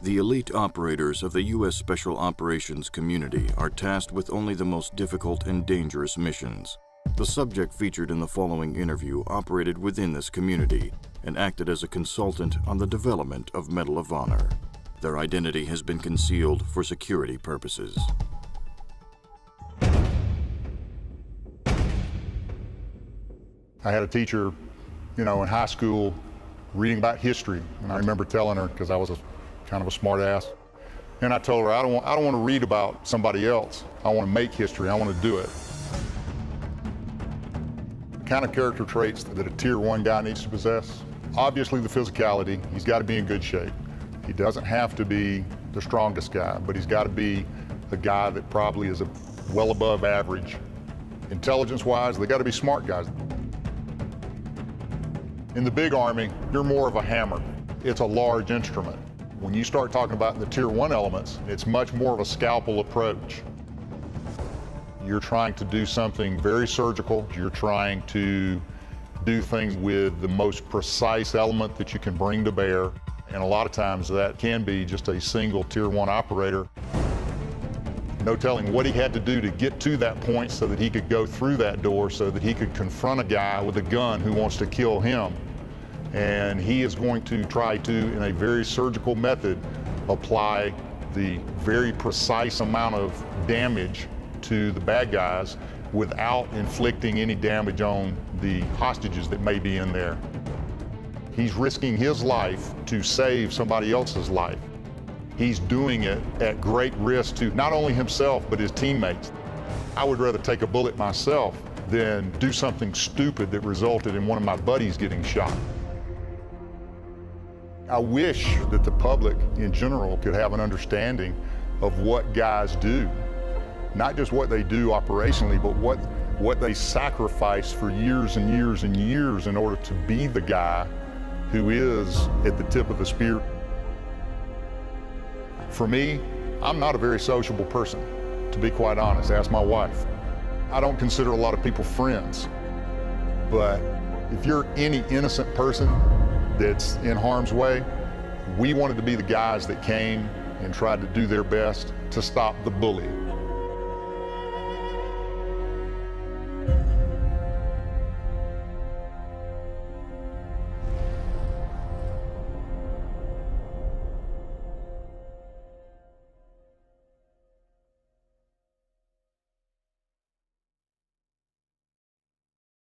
The elite operators of the U.S. Special Operations community are tasked with only the most difficult and dangerous missions. The subject featured in the following interview operated within this community and acted as a consultant on the development of Medal of Honor. Their identity has been concealed for security purposes. I had a teacher, in high school reading about history, and I remember telling her, because I was kind of a smart ass, and I told her, I don't want to read about somebody else. I want to make history. I want to do it. The kind of character traits that a Tier 1 guy needs to possess: obviously the physicality. He's got to be in good shape. He doesn't have to be the strongest guy, but he's got to be a guy that probably is well above average. Intelligence-wise, they got to be smart guys. In the big Army, you're more of a hammer. It's a large instrument. When you start talking about the Tier 1 elements, it's much more of a scalpel approach. You're trying to do something very surgical. You're trying to do things with the most precise element that you can bring to bear. And a lot of times that can be just a single Tier 1 operator. No telling what he had to do to get to that point so that he could go through that door, so that he could confront a guy with a gun who wants to kill him. And he is going to try to, in a very surgical method, apply the very precise amount of damage to the bad guys without inflicting any damage on the hostages that may be in there. He's risking his life to save somebody else's life. He's doing it at great risk to not only himself, but his teammates. I would rather take a bullet myself than do something stupid that resulted in one of my buddies getting shot. I wish that the public in general could have an understanding of what guys do. Not just what they do operationally, but what they sacrifice for years and years and years in order to be the guy who is at the tip of the spear. For me, I'm not a very sociable person, to be quite honest. Ask my wife. I don't consider a lot of people friends, but if you're any innocent person that's in harm's way, we wanted to be the guys that came and tried to do their best to stop the bully.